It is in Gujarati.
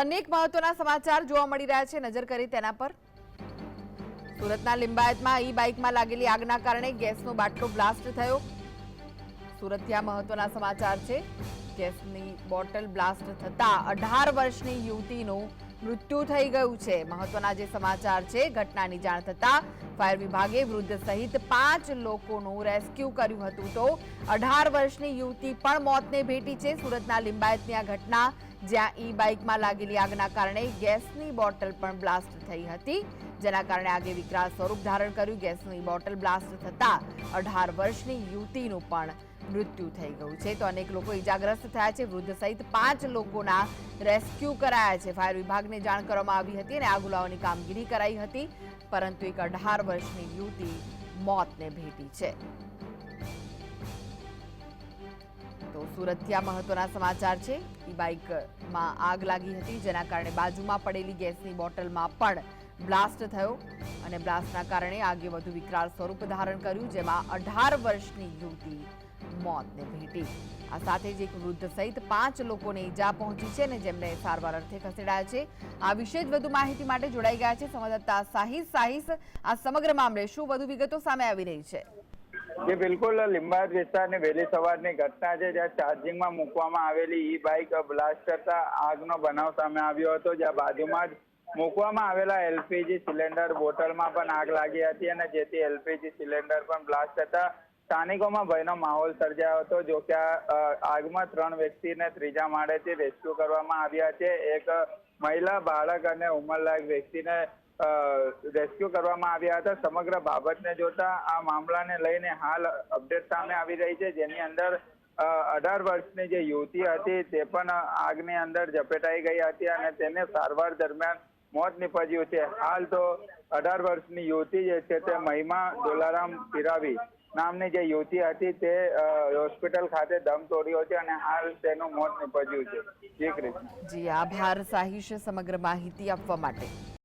અનેક મહત્વના સમાચાર જોવા મળી રહ્યા છે, નજર કરી તેના પર। સુરતના લિંબાયતમાં ઈ બાઇકમાં લાગેલી આગના કારણે ગેસનો બાટલો બ્લાસ્ટ થયો। સુરતથી મહત્વના સમાચાર છે। ગેસની બોટલ બ્લાસ્ટ થતા 18 વર્ષની યુવતીનું મૃત્યુ થઈ ગયું છે। મહત્વના જે સમાચાર છે, ઘટનાની જાણ થતા ફાયર વિભાગે વૃદ્ધ સહિત 5 લોકોનું રેસ્ક્યુ કર્યું હતું, તો 18 વર્ષની યુવતી પણ મોતને ભેટી છે। સુરતના લિંબાયતની આ ઘટના, જ્યાં ઈ બાઇકમાં લાગેલી આગના કારણે ગેસની બોટલ પણ બ્લાસ્ટ થઈ હતી, જેના કારણે આગે વિકરાળ સ્વરૂપ ધારણ કર્યું। ગેસની બોટલ બ્લાસ્ટ થતા 18 વર્ષની યુવતીનું પણ મૃત્યુ થઈ ગયું છે, તો અનેક લોકો ઇજાગ્રસ્ત થયા છે। વૃદ્ધ સહિત 5 લોકોના રેસ્ક્યુ કરાયા છે। ફાયર વિભાગને જાણ કરવામાં આવી હતી અને આગ ઓલવવાની કામગીરી કરાઈ હતી, પરંતુ એક 18 વર્ષની યુવતી મોતને ભેટી છે। તો સુરતથી આ મહત્વના સમાચાર છે। ઈ બાઇકમાં આગ લાગી હતી, જેના કારણે બાજુમાં પડેલી ગેસની બોટલમાં પણ બ્લાસ્ટ થયો અને બ્લાસ્ટના કારણે આગે વધુ વિકરાળ સ્વરૂપ ધારણ કર્યું, જેમાં 18 વર્ષની યુવતી મોતને ભેટી। આ સાથે જ એક વૃદ્ધ સહિત 5 લોકોને ઈજા પહોંચી છે અને જેમને સારવાર અર્થે ખસેડાયા છે। આ વિશે જ વધુ માહિતી માટે જોડાઈ ગયા છે સંવાદદાતા સાહિસ। આ સમગ્ર મામલે શું વધુ વિગતો સામે આવી રહી છે? જે બિલકુલ લિંબાયત વિસ્તારની વહેલી સવારની ઘટના છે, જ્યાં ચાર્જિંગમાં મૂકવામાં આવેલી ઈ બાઇક બ્લાસ્ટ કરતા આગનો બનાવ સામે આવ્યો હતો, જ્યાં બાજુમાં જ મૂકવામાં આવેલા એલપીજી સિલિન્ડર બોટલમાં પણ આગ લાગી હતી અને જેથી એલપીજી સિલિન્ડર પણ બ્લાસ્ટ થતા સ્થાનિકોમાં ભયનો માહોલ સર્જાયો હતો। જો કે આગમાં 3 વ્યક્તિને ત્રીજા માળેથી રેસ્ક્યુ કરવામાં આવ્યા છે। એક મહિલા, બાળક અને ઉંમરલાયક વ્યક્તિને રેસ્ક્યુ કરવામાં આવ્યા હતા। સમગ્ર બાબતને જોતા આ મામલાને લઈને હાલ અપડેટ સામે આવી રહી છે, જેની અંદર 18 વર્ષની જે યુવતી હતી તે પણ આગની અંદર ઝપેટાઈ ગઈ હતી અને તેને સારવાર દરમિયાન મોત નીપજ્યું છે। હાલ તો 18 વર્ષની યુવતી જે છે તે મહિમા દોલારામ પિરાવી નામની જે યુવતી હતી તે હોસ્પિટલ ખાતે દમ તોડ્યો છે અને હાલ તેનું મોત નીપજ્યું છે। જી, આભાર સાહિશ સમગ્ર માહિતી આપવા માટે।